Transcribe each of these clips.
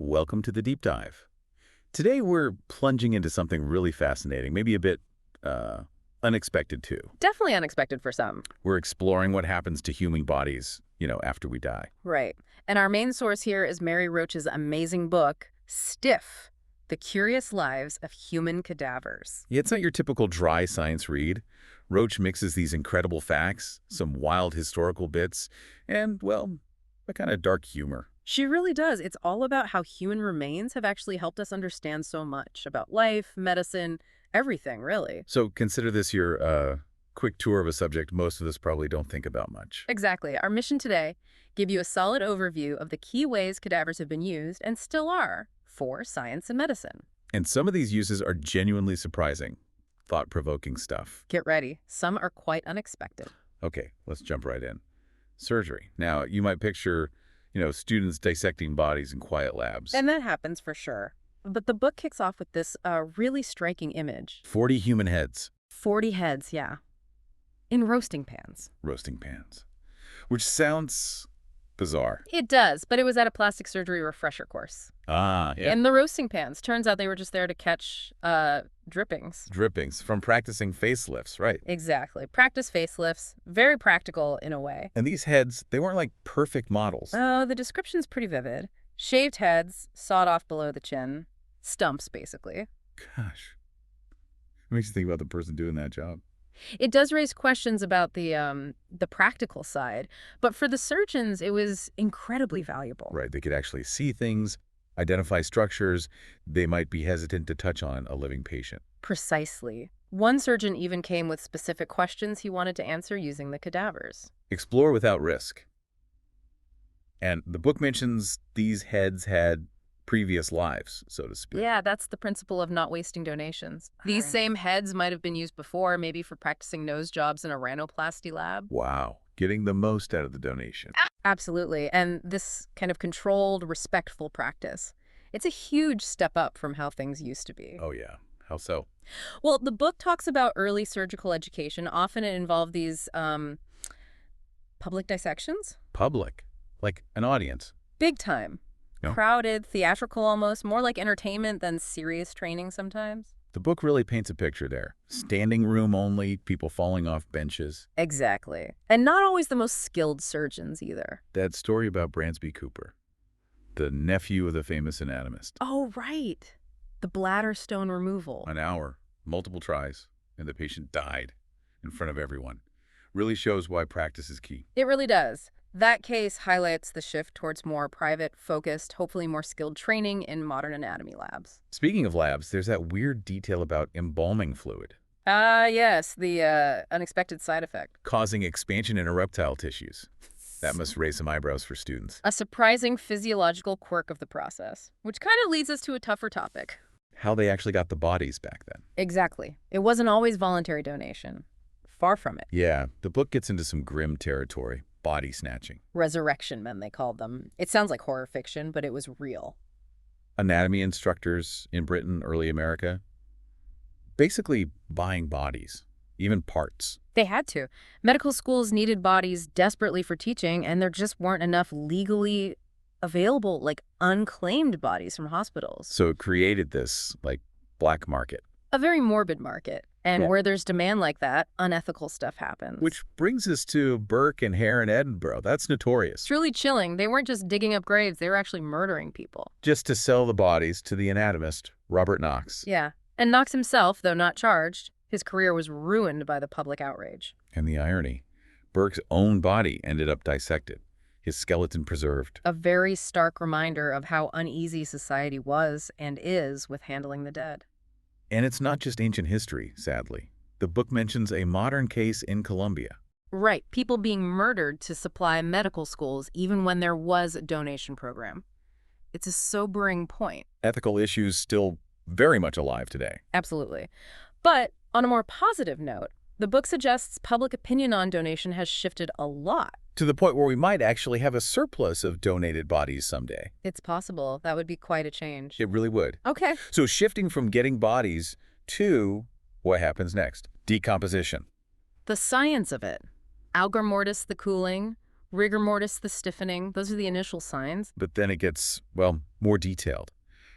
Welcome to the deep dive. Today we're plunging into something really fascinating, maybe a bit unexpected too. Definitely unexpected for some. We're exploring what happens to human bodies, after we die. Right. And our main source here is Mary Roach's amazing book, Stiff: The Curious Lives of Human Cadavers. Yeah, it's not your typical dry science read. Roach mixes these incredible facts, some wild historical bits, and, well, a kind of dark humor. She really does. It's all about how human remains have actually helped us understand so much about life, medicine, everything, really. So consider this your quick tour of a subject most of us probably don't think about much. Exactly. Our mission today, give you a solid overview of the key ways cadavers have been used and still are for science and medicine. And some of these uses are genuinely surprising, thought-provoking stuff. Get ready. Some are quite unexpected. Okay, let's jump right in. Surgery. Now, you might picture, students dissecting bodies in quiet labs. And that happens for sure. But the book kicks off with this really striking image. 40 human heads, 40 heads, yeah. In roasting pans. roasting pans, which sounds bizarre. It does, but it was at a plastic surgery refresher course. Ah, yeah. And the roasting pans, turns out they were just there to catch drippings. Drippings from practicing facelifts, right? Exactly. Practice facelifts. Very practical in a way. And these heads, they weren't like perfect models. Oh, the description's pretty vivid. Shaved heads, sawed off below the chin. Stumps, basically. Gosh. It makes you think about the person doing that job. It does raise questions about the practical side, but for the surgeons, it was incredibly valuable. Right, they could actually see things, identify structures they might be hesitant to touch on a living patient. Precisely. One surgeon even came with specific questions he wanted to answer using the cadavers. Explore without risk. And the book mentions these heads had previous lives, so to speak. Yeah, that's the principle of not wasting donations. These same heads might have been used before, maybe for practicing nose jobs in a rhinoplasty lab. Wow, getting the most out of the donation. Absolutely. And this kind of controlled, respectful practice. It's a huge step up from how things used to be. Oh yeah, how so? Well, the book talks about early surgical education. Often it involved these public dissections. Public, like an audience. Big time. Yeah. Crowded, theatrical almost, more like entertainment than serious training sometimes. The book really paints a picture there. Standing room only, people falling off benches. Exactly. And not always the most skilled surgeons either. That story about Bransby Cooper, the nephew of the famous anatomist. Oh, right. The bladder stone removal. An hour, multiple tries, and the patient died in front of everyone. Really shows why practice is key. It really does. That case highlights the shift towards more private, focused, hopefully more skilled training in modern anatomy labs. Speaking of labs, there's that weird detail about embalming fluid, Yes, the unexpected side effect. causing expansion in erectile tissues. That must raise some eyebrows for students. A surprising physiological quirk of the process, which kind of leads us to a tougher topic. How they actually got the bodies back then. Exactly. It wasn't always voluntary donation. Far from it. Yeah, the book gets into some grim territory. Body snatching. Resurrection men, they called them. It sounds like horror fiction, but it was real. Anatomy instructors in Britain, early America, basically buying bodies, even parts. They had to. Medical schools needed bodies desperately for teaching, and there just weren't enough legally available, unclaimed bodies from hospitals. So it created this, black market. A very morbid market. And Yeah. where there's demand like that, unethical stuff happens. Which brings us to Burke and Hare in Edinburgh. That's notorious. It's really chilling. They weren't just digging up graves, they were actually murdering people. Just to sell the bodies to the anatomist, Robert Knox. Yeah. And Knox himself, though not charged, his career was ruined by the public outrage. And the irony, Burke's own body ended up dissected, his skeleton preserved. A very stark reminder of how uneasy society was and is with handling the dead. And it's not just ancient history, sadly. The book mentions a modern case in Colombia. Right. People being murdered to supply medical schools even when there was a donation program. It's a sobering point. Ethical issues still very much alive today. Absolutely. But on a more positive note, the book suggests public opinion on donation has shifted a lot. To the point where we might actually have a surplus of donated bodies someday. It's possible. That would be quite a change. It really would. Okay. So shifting from getting bodies to what happens next? Decomposition. The science of it. Algor mortis, the cooling, Rigor mortis, the stiffening, those are the initial signs. But then it gets, well, more detailed,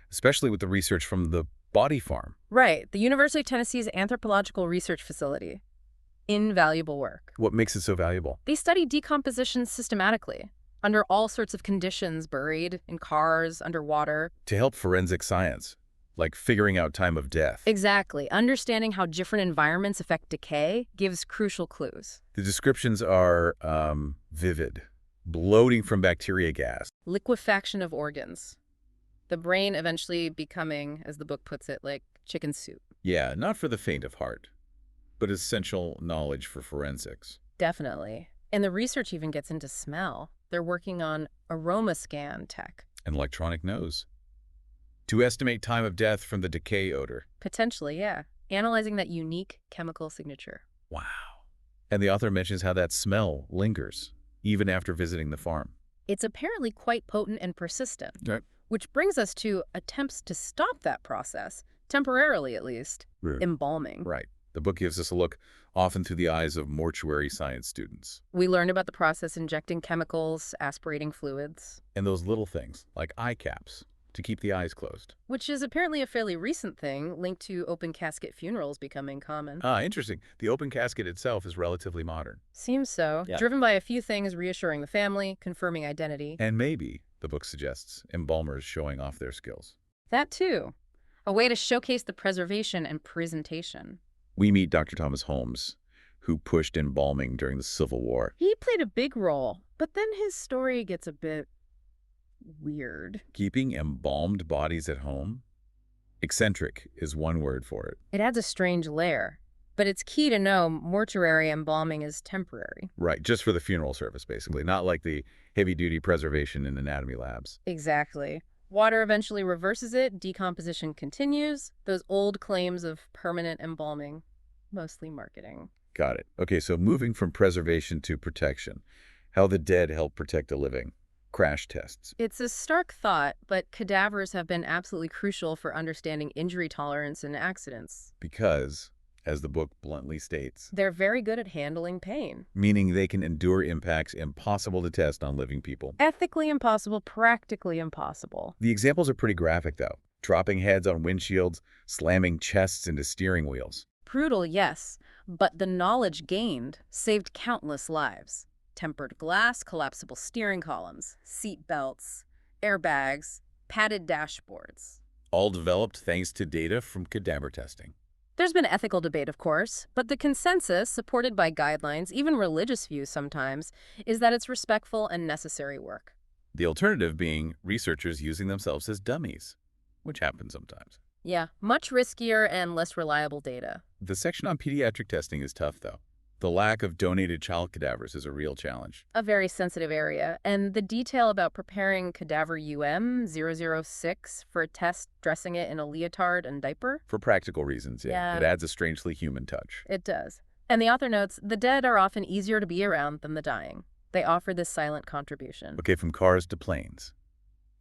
especially with the research from the Body Farm. Right, the University of Tennessee's Anthropological Research Facility. Invaluable work. What makes it so valuable? They study decomposition systematically, under all sorts of conditions, buried, in cars, underwater. To help forensic science, like figuring out time of death. Exactly. Understanding how different environments affect decay gives crucial clues. The descriptions are vivid. Bloating from bacteria gas. Liquefaction of organs. The brain eventually becoming, as the book puts it, like chicken soup. Yeah, not for the faint of heart, but essential knowledge for forensics. Definitely. And the research even gets into smell. They're working on aroma scan tech. An electronic nose. To estimate time of death from the decay odor. Potentially, yeah. Analyzing that unique chemical signature. Wow. And the author mentions how that smell lingers, even after visiting the farm. It's apparently quite potent and persistent. Right. Which brings us to attempts to stop that process, temporarily at least, embalming. Right. The book gives us a look, often through the eyes of mortuary science students. We learned about the process injecting chemicals, aspirating fluids. And those little things, like eye caps, to keep the eyes closed. Which is apparently a fairly recent thing, linked to open casket funerals becoming common. Ah, interesting. The open casket itself is relatively modern. Seems so. Yeah. Driven by a few things reassuring the family, confirming identity. And maybe, the book suggests, embalmers showing off their skills. That too. A way to showcase the preservation and presentation. We meet Dr. Thomas Holmes, who pushed embalming during the Civil War. He played a big role, but then his story gets a bit weird. Keeping embalmed bodies at home? Eccentric is one word for it. It adds a strange layer, but it's key to know mortuary embalming is temporary. Right, just for the funeral service, basically, not like the heavy-duty preservation in anatomy labs. Exactly. Water eventually reverses it, decomposition continues. Those old claims of permanent embalming, mostly marketing. Got it. Okay, so moving from preservation to protection. How the dead help protect the living. Crash tests. It's a stark thought, but cadavers have been absolutely crucial for understanding injury tolerance in accidents. Because, as the book bluntly states, They're very good at handling pain. meaning they can endure impacts impossible to test on living people. Ethically impossible, practically impossible. The examples are pretty graphic, though. Dropping heads on windshields, slamming chests into steering wheels. Brutal, yes, but the knowledge gained saved countless lives. Tempered glass, collapsible steering columns, seat belts, airbags, padded dashboards. All developed thanks to data from cadaver testing. There's been ethical debate, of course, but the consensus, supported by guidelines, even religious views sometimes, is that it's respectful and necessary work. The alternative being researchers using themselves as dummies, which happens sometimes. Yeah, much riskier and less reliable data. The section on pediatric testing is tough, though. The lack of donated child cadavers is a real challenge. A very sensitive area, and the detail about preparing cadaver UM006 for a test, dressing it in a leotard and diaper? For practical reasons, Yeah. It adds a strangely human touch. It does. And the author notes, the dead are often easier to be around than the dying. They offer this silent contribution. Okay, from cars to planes.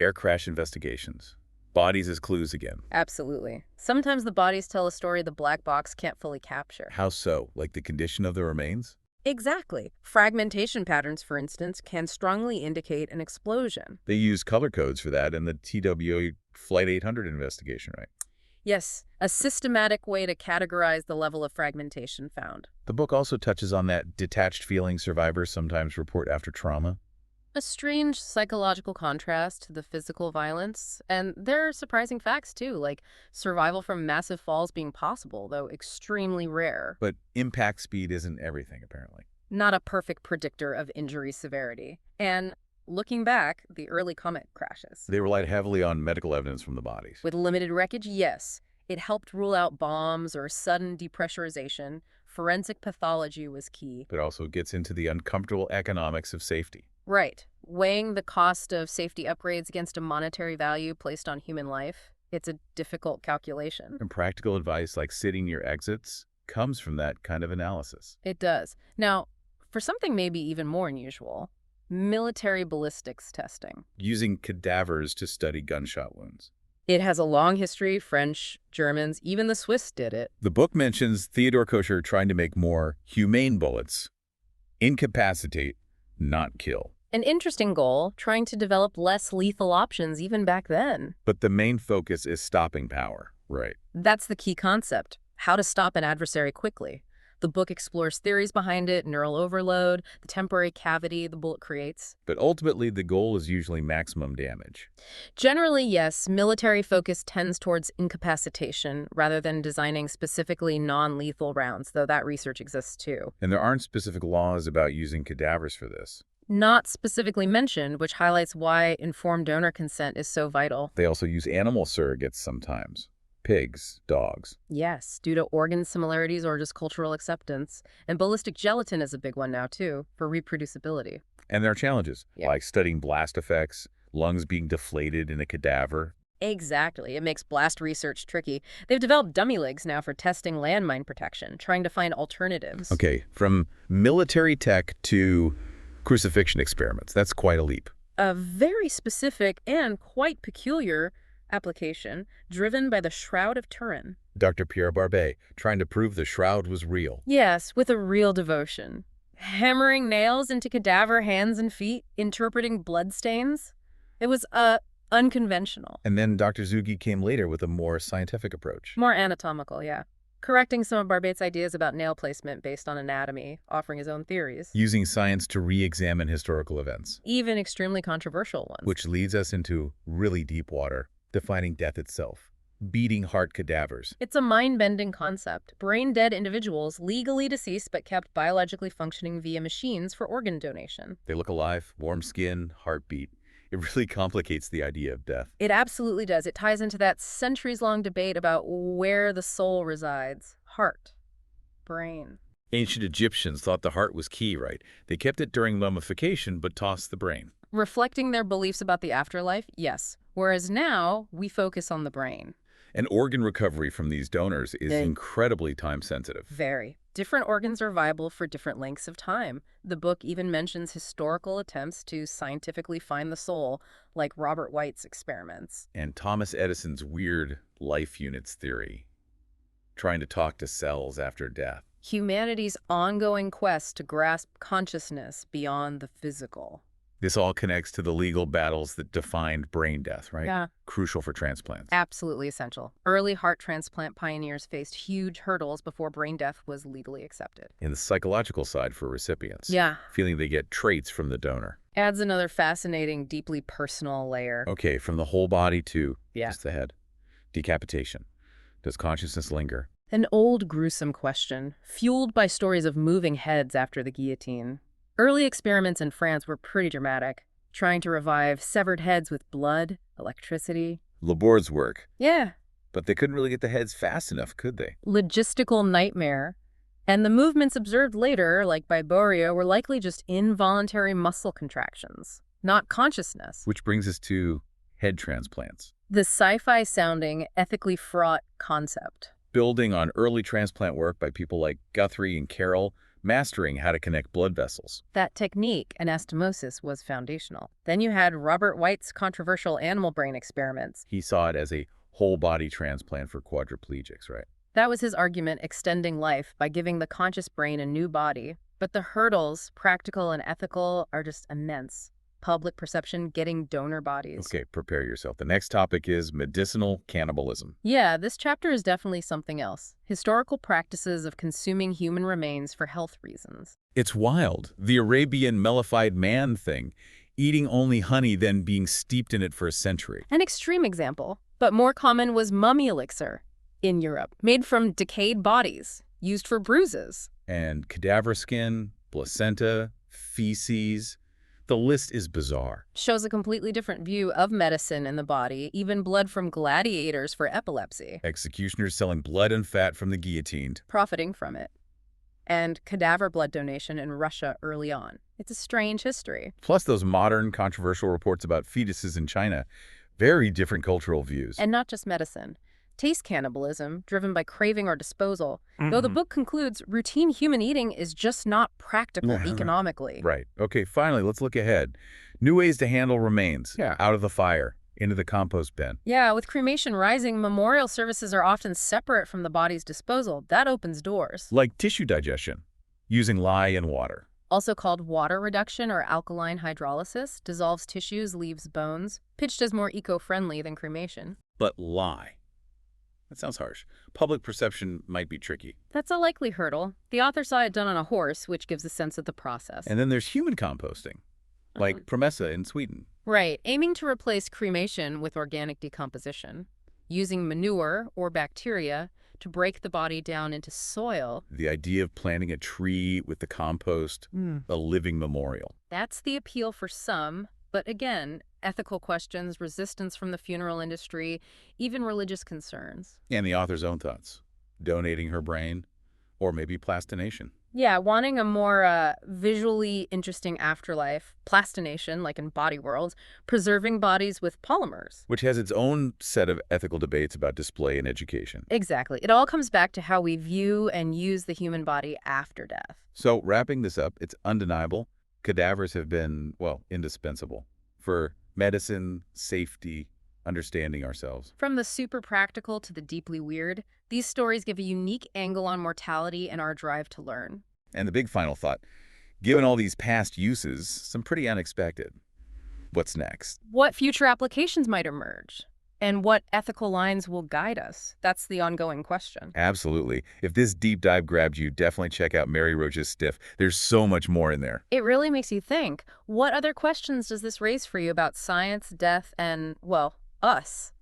Air crash investigations. Bodies as clues again. Absolutely. Sometimes the bodies tell a story the black box can't fully capture. How so? Like the condition of the remains? Exactly. Fragmentation patterns, for instance, can strongly indicate an explosion. They use color codes for that in the TWA Flight 800 investigation, right? Yes, a systematic way to categorize the level of fragmentation found. The book also touches on that detached feeling survivors sometimes report after trauma. A strange psychological contrast to the physical violence. And there are surprising facts, too, like survival from massive falls being possible, though extremely rare. But impact speed isn't everything, apparently. Not a perfect predictor of injury severity. And looking back, the early comet crashes. They relied heavily on medical evidence from the bodies. With limited wreckage, yes. It helped rule out bombs or sudden depressurization. Forensic pathology was key. But also gets into the uncomfortable economics of safety. Right. Weighing the cost of safety upgrades against a monetary value placed on human life, it's a difficult calculation. And practical advice like sitting near exits comes from that kind of analysis. It does. Now, for something maybe even more unusual, military ballistics testing. Using cadavers to study gunshot wounds. It has a long history. French, Germans, even the Swiss did it. The book mentions Theodore Kocher trying to make more humane bullets, incapacitate, not kill. An interesting goal, trying to develop less lethal options even back then. But the main focus is stopping power. Right. That's the key concept, how to stop an adversary quickly. The book explores theories behind it, neural overload, the temporary cavity the bullet creates. But ultimately, the goal is usually maximum damage. Generally, yes, military focus tends towards incapacitation rather than designing specifically non-lethal rounds, though that research exists too. And there aren't specific laws about using cadavers for this. Not specifically mentioned, which highlights why informed donor consent is so vital. They also use animal surrogates sometimes. Pigs, dogs. Yes, due to organ similarities or just cultural acceptance. And ballistic gelatin is a big one now, too, for reproducibility. And there are challenges, Yeah. like studying blast effects, lungs being deflated in a cadaver. Exactly. It makes blast research tricky. They've developed dummy legs now for testing landmine protection, trying to find alternatives. Okay, from military tech to crucifixion experiments. That's quite a leap. A very specific and quite peculiar application driven by the Shroud of Turin. Dr. Pierre Barbet, trying to prove the shroud was real. Yes, with a real devotion. Hammering nails into cadaver hands and feet, interpreting bloodstains. It was unconventional. And then Dr. Zugi came later with a more scientific approach. More anatomical, yeah. Correcting some of Barbet's ideas about nail placement based on anatomy, offering his own theories. Using science to re-examine historical events. Even extremely controversial ones. Which leads us into really deep water, defining death itself. Beating heart cadavers. It's a mind-bending concept. Brain-dead individuals legally deceased but kept biologically functioning via machines for organ donation. They look alive, warm skin, heartbeat. It really complicates the idea of death. It absolutely does. It ties into that centuries-long debate about where the soul resides. Heart. Brain. Ancient Egyptians thought the heart was key, right? They kept it during mummification, but tossed the brain. Reflecting their beliefs about the afterlife? Yes. Whereas now, we focus on the brain. And organ recovery from these donors is incredibly time-sensitive. Very. Different organs are viable for different lengths of time. The book even mentions historical attempts to scientifically find the soul, like Robert White's experiments. And Thomas Edison's weird life units theory, trying to talk to cells after death. Humanity's ongoing quest to grasp consciousness beyond the physical. This all connects to the legal battles that defined brain death, right? Yeah. Crucial for transplants. Absolutely essential. Early heart transplant pioneers faced huge hurdles before brain death was legally accepted. And the psychological side for recipients. Yeah. Feeling they get traits from the donor. Adds another fascinating, deeply personal layer. Okay, from the whole body to Yeah. just the head. Decapitation. Does consciousness linger? An old, gruesome question, fueled by stories of moving heads after the guillotine. Early experiments in France were pretty dramatic, trying to revive severed heads with blood, electricity. Labor's work. Yeah. But they couldn't really get the heads fast enough, could they? Logistical nightmare. And the movements observed later, like by Borio, were likely just involuntary muscle contractions, not consciousness. Which brings us to head transplants. The sci-fi sounding, ethically fraught concept. Building on early transplant work by people like Guthrie and Carroll, mastering how to connect blood vessels. That technique, anastomosis, was foundational. Then you had Robert White's controversial animal brain experiments. He saw it as a whole-body transplant for quadriplegics, right? That was his argument, extending life by giving the conscious brain a new body. But the hurdles, practical and ethical, are just immense. Public perception, getting donor bodies. Okay, prepare yourself. The next topic is medicinal cannibalism. Yeah, this chapter is definitely something else. Historical practices of consuming human remains for health reasons. It's wild. The Arabian mellified man thing. Eating only honey, then being steeped in it for a century. An extreme example, but more common, was mummy elixir in Europe, made from decayed bodies, used for bruises. And cadaver skin, placenta, feces. The list is bizarre. Shows a completely different view of medicine in the body, even blood from gladiators for epilepsy. Executioners selling blood and fat from the guillotined. Profiting from it. And cadaver blood donation in Russia early on. It's a strange history. Plus those modern controversial reports about fetuses in China. Very different cultural views. And not just medicine. Taste cannibalism, driven by craving or disposal. Though the book concludes, routine human eating is just not practical economically. Right. Okay, finally, let's look ahead. New ways to handle remains. Yeah. Out of the fire, into the compost bin. Yeah, with cremation rising, memorial services are often separate from the body's disposal. That opens doors. Like tissue digestion, using lye and water. also called water reduction or alkaline hydrolysis, dissolves tissues, leaves bones, pitched as more eco-friendly than cremation. But lie. That sounds harsh. Public perception might be tricky. That's a likely hurdle. The author saw it done on a horse, which gives a sense of the process. And then there's human composting, like Promessa in Sweden. Right, aiming to replace cremation with organic decomposition, using manure or bacteria to break the body down into soil. The idea of planting a tree with the compost, a living memorial. That's the appeal for some, but again, ethical questions, resistance from the funeral industry, even religious concerns. And the author's own thoughts. Donating her brain, or maybe plastination. Yeah, wanting a more visually interesting afterlife, plastination, like in Body World, preserving bodies with polymers. Which has its own set of ethical debates about display and education. Exactly. It all comes back to how we view and use the human body after death. So wrapping this up, it's undeniable. Cadavers have been, well, indispensable for medicine, safety, understanding ourselves. From the super practical to the deeply weird, these stories give a unique angle on mortality and our drive to learn. And the big final thought, given all these past uses, some pretty unexpected. What's next? What future applications might emerge? And what ethical lines will guide us? That's the ongoing question. Absolutely. If this deep dive grabbed you, definitely check out Mary Roach's Stiff. There's so much more in there. It really makes you think. What other questions does this raise for you about science, death, and, well, us?